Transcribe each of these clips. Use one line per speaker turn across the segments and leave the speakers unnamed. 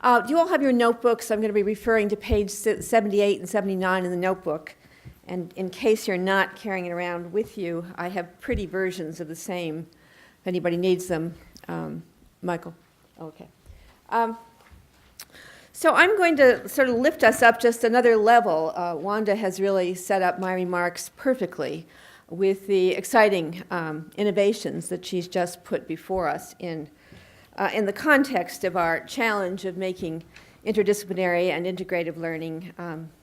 You all have your notebooks. I'm going to be referring to page 78 and 79 in the notebook. And in case you're not carrying it around with you, I have pretty versions of the same, if anybody needs them. Michael? Okay. So I'm going to sort of lift us up just another level. Wanda has really set up my remarks perfectly with the exciting innovations that she's just put before us in the context of our challenge of making interdisciplinary and integrative learning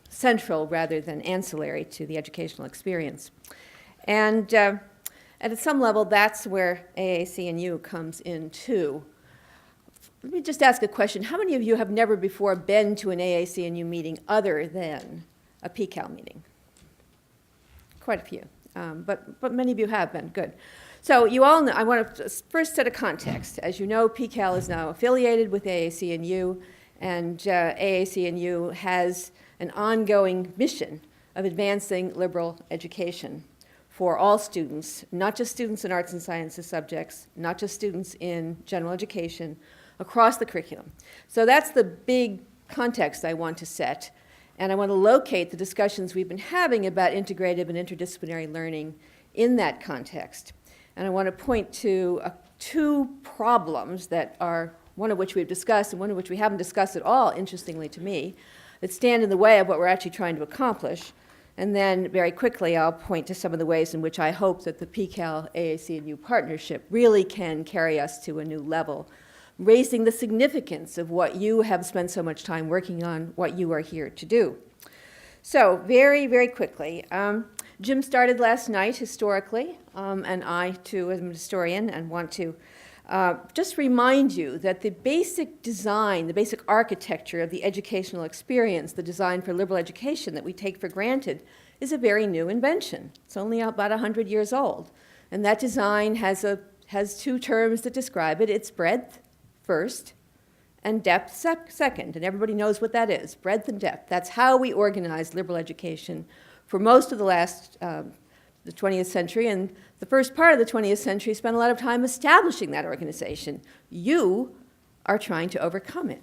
central rather than ancillary to the educational experience. And at some level, that's where AAC&U comes in too. Let me just ask a question. How many of you have never before been to an AAC&U meeting other than a PCAL meeting? Quite a few, but many of you have been. Good. So you all know, I want to first set a context. As you know, PCAL is now affiliated with AAC&U, and AAC&U has an ongoing mission of advancing liberal education for all students, not just students in arts and sciences subjects, not just students in general education, across the curriculum. So that's the big context I want to set, and I want to locate the discussions we've been having about integrative and interdisciplinary learning in that context. And I want to point to two problems that are, one of which we've discussed and one of which we haven't discussed at all, interestingly to me, that stand in the way of what we're actually trying to accomplish. And then very quickly I'll point to some of the ways in which I hope that the PCAL AAC&U partnership really can carry us to a new level, raising the significance of what you have spent so much time working on, what you are here to do. So very, very quickly, Jim started last night historically, and I too am a historian and want to just remind you that the basic design, the basic architecture of the educational experience, the design for liberal education that we take for granted, is a very new invention. It's only about 100 years old. And that design has two terms that describe it. It's breadth first and depth second. And everybody knows what that is, breadth and depth. That's how we organize liberal education for most of the last the 20th century, and the first part of the 20th century spent a lot of time establishing that organization. You are trying to overcome it.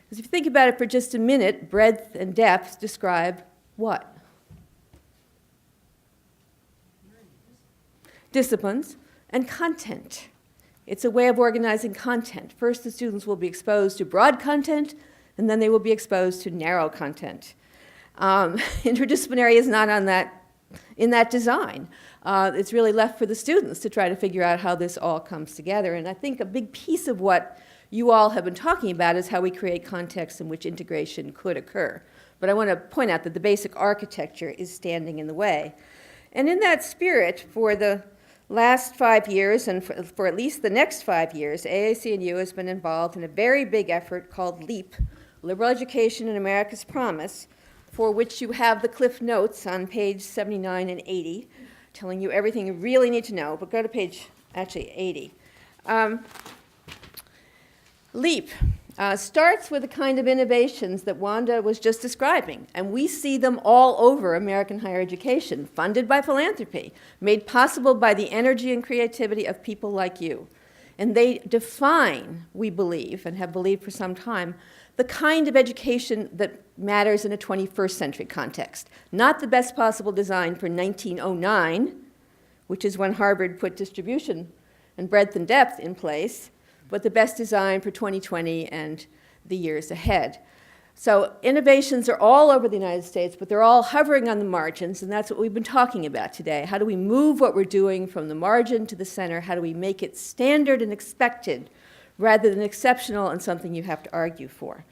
Because if you think about it for just a minute, breadth and depth describe what? Disciplines and content. It's a way of organizing content. First, the students will be exposed to broad content, and then they will be exposed to narrow content. Interdisciplinary is not on that in that design. It's really left for the students to try to figure out how this all comes together. And I think a big piece of what you all have been talking about is how we create contexts in which integration could occur. But I want to point out that the basic architecture is standing in the way. And in that spirit, for the last 5 years, and for at least the next 5 years, AAC&U has been involved in a very big effort called LEAP, Liberal Education and America's Promise, for which you have the Cliff Notes on page 79 and 80, telling you everything you really need to know, but go to page, actually, 80. LEAP starts with the kind of innovations that Wanda was just describing, and we see them all over American higher education, funded by philanthropy, made possible by the energy and creativity of people like you. And they define, we believe, and have believed for some time, the kind of education that matters in a 21st century context. Not the best possible design for 1909, which is when Harvard put distribution and breadth and depth in place, but the best design for 2020 and the years ahead. So innovations are all over the United States, but they're all hovering on the margins, and that's what we've been talking about today. How do we move what we're doing from the margin to the center? How do we make it standard and expected rather than exceptional and something you have to argue for?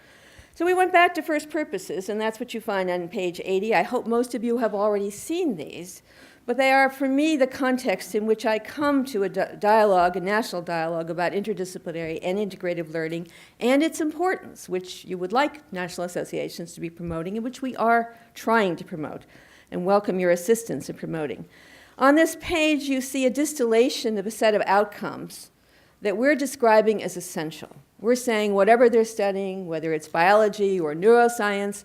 So we went back to first purposes, and that's what you find on page 80. I hope most of you have already seen these, but they are, for me, the context in which I come to a dialogue, a national dialogue about interdisciplinary and integrative learning and its importance, which you would like national associations to be promoting and which we are trying to promote, and welcome your assistance in promoting. On this page, you see a distillation of a set of outcomes that we're describing as essential. We're saying whatever they're studying, whether it's biology or neuroscience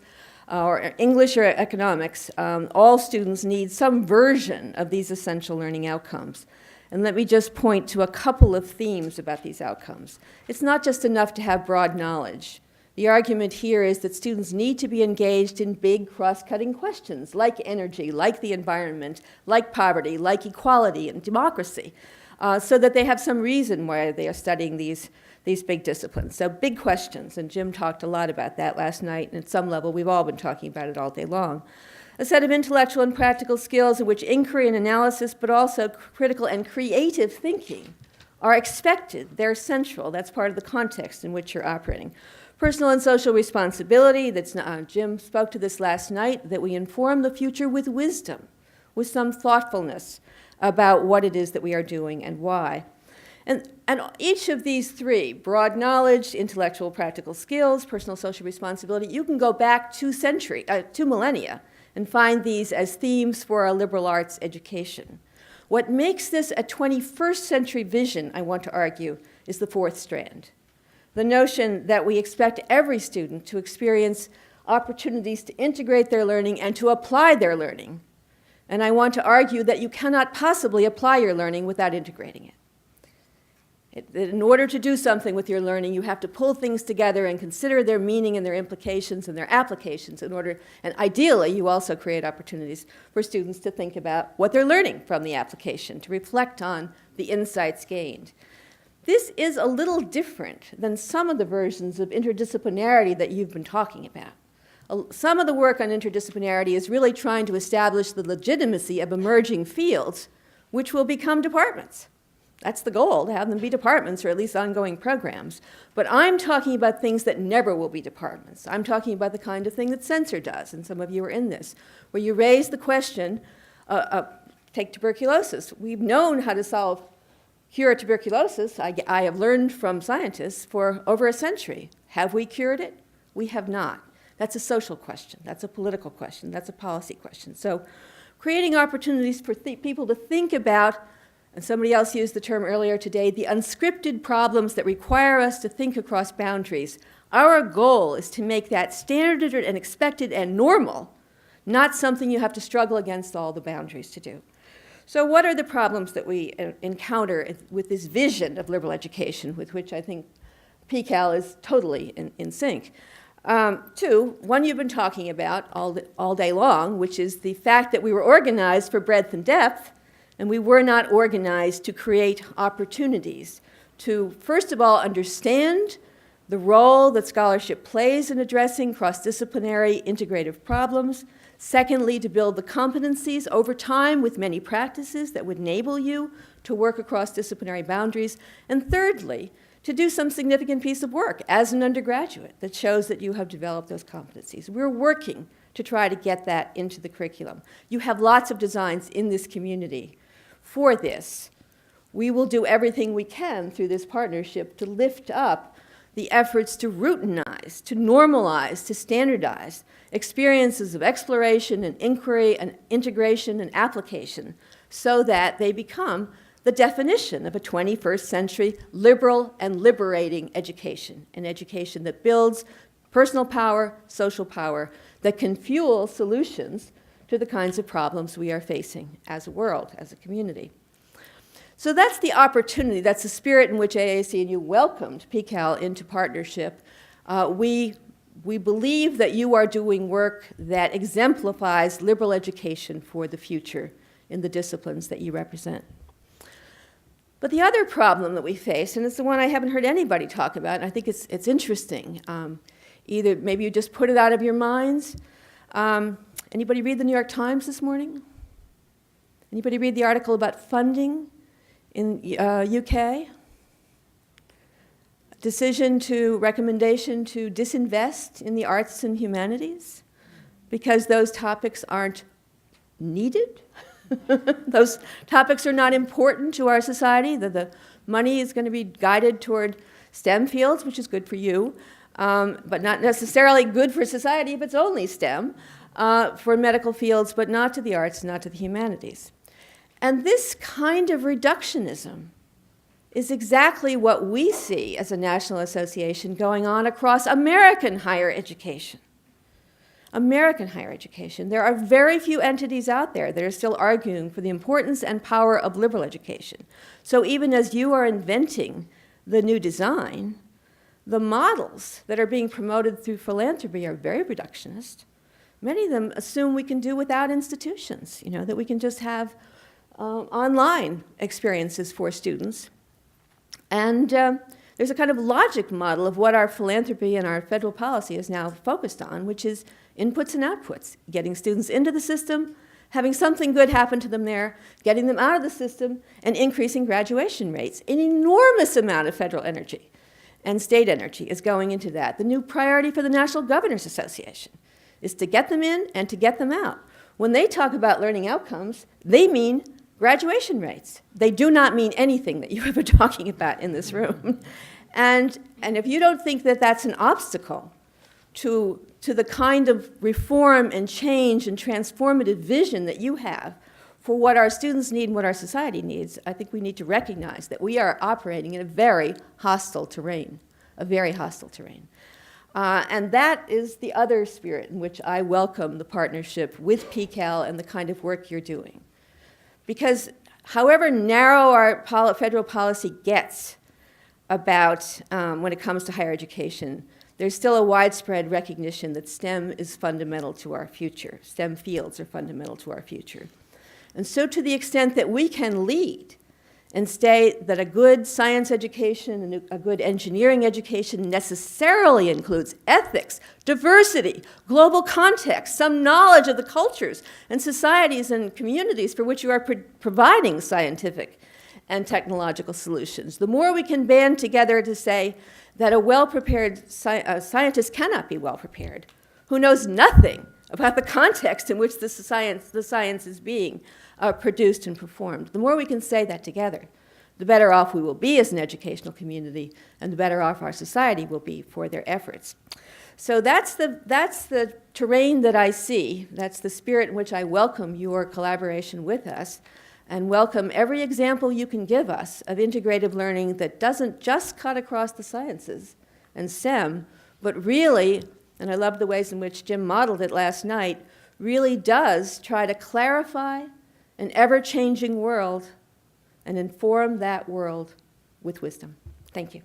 or English or economics, all students need some version of these essential learning outcomes. And let me just point to a couple of themes about these outcomes. It's not just enough to have broad knowledge. The argument here is that students need to be engaged in big cross-cutting questions like energy, like the environment, like poverty, like equality and democracy, so that they have some reason why they are studying these big disciplines. So big questions, and Jim talked a lot about that last night, and at some level we've all been talking about it all day long. A set of intellectual and practical skills in which inquiry and analysis, but also critical and creative thinking are expected. They're central. That's part of the context in which you're operating. Personal and social responsibility, Jim spoke to this last night, that we inform the future with wisdom, with some thoughtfulness about what it is that we are doing and why. And each of these three, broad knowledge, intellectual practical skills, personal social responsibility, you can go back 2 millennia and find these as themes for our liberal arts education. What makes this a 21st century vision, I want to argue, is the 4th strand. The notion that we expect every student to experience opportunities to integrate their learning and to apply their learning. And I want to argue that you cannot possibly apply your learning without integrating it. In order to do something with your learning, you have to pull things together and consider their meaning and their implications and their applications and ideally, you also create opportunities for students to think about what they're learning from the application, to reflect on the insights gained. This is a little different than some of the versions of interdisciplinarity that you've been talking about. Some of the work on interdisciplinarity is really trying to establish the legitimacy of emerging fields, which will become departments. That's the goal, to have them be departments or at least ongoing programs. But I'm talking about things that never will be departments. I'm talking about the kind of thing that Censor does, and some of you are in this, where you raise the question, take tuberculosis. We've known how to cure tuberculosis, I have learned from scientists, for over a century. Have we cured it? We have not. That's a social question. That's a political question. That's a policy question. So creating opportunities for people to think about, and somebody else used the term earlier today, the unscripted problems that require us to think across boundaries. Our goal is to make that standard and expected and normal, not something you have to struggle against all the boundaries to do. So what are the problems that we encounter with this vision of liberal education, with which I think PCAL is totally in sync? 2, one you've been talking about all day long, which is the fact that we were organized for breadth and depth, and we were not organized to create opportunities to, first of all, understand the role that scholarship plays in addressing cross-disciplinary integrative problems. Secondly, to build the competencies over time with many practices that would enable you to work across disciplinary boundaries. And thirdly, to do some significant piece of work as an undergraduate that shows that you have developed those competencies. We're working to try to get that into the curriculum. You have lots of designs in this community for this. We will do everything we can through this partnership to lift up the efforts to routinize, to normalize, to standardize experiences of exploration and inquiry and integration and application so that they become the definition of a 21st century liberal and liberating education, an education that builds personal power, social power, that can fuel solutions to the kinds of problems we are facing as a world, as a community. So that's the opportunity, that's the spirit in which AAC&U welcomed PCAL into partnership. We believe that you are doing work that exemplifies liberal education for the future in the disciplines that you represent. But the other problem that we face, and it's the one I haven't heard anybody talk about, and I think it's interesting, either maybe you just put it out of your minds. Anybody read the New York Times this morning? Anybody read the article about funding in UK? Recommendation to disinvest in the arts and humanities because those topics aren't needed. Those topics are not important to our society. The money is going to be guided toward STEM fields, which is good for you, but not necessarily good for society if it's only STEM, for medical fields, but not to the arts, not to the humanities. And this kind of reductionism is exactly what we see as a national association going on across American higher education. American higher education. There are very few entities out there that are still arguing for the importance and power of liberal education. So even as you are inventing the new design, the models that are being promoted through philanthropy are very reductionist. Many of them assume we can do without institutions, that we can just have online experiences for students. And there's a kind of logic model of what our philanthropy and our federal policy is now focused on, which is inputs and outputs, getting students into the system, having something good happen to them there, getting them out of the system, and increasing graduation rates. An enormous amount of federal energy and state energy is going into that. The new priority for the National Governors Association is to get them in and to get them out. When they talk about learning outcomes, they mean graduation rates. They do not mean anything that you have been talking about in this room. And if you don't think that that's an obstacle to the kind of reform and change and transformative vision that you have for what our students need and what our society needs, I think we need to recognize that we are operating in a very hostile terrain, and that is the other spirit in which I welcome the partnership with PCAL and the kind of work you're doing. Because however narrow our federal policy gets about when it comes to higher education, there's still a widespread recognition that STEM is fundamental to our future. STEM fields are fundamental to our future. And so to the extent that we can lead and state that a good science education and a good engineering education necessarily includes ethics, diversity, global context, some knowledge of the cultures and societies and communities for which you are providing scientific and technological solutions. The more we can band together to say that a well-prepared scientist cannot be well-prepared, who knows nothing about the context in which the science is being produced and performed. The more we can say that together, the better off we will be as an educational community, and the better off our society will be for their efforts. So that's the terrain that I see. That's the spirit in which I welcome your collaboration with us, and welcome every example you can give us of integrative learning that doesn't just cut across the sciences and STEM, but really, and I love the ways in which Jim modeled it last night, really does try to clarify an ever-changing world and inform that world with wisdom. Thank you.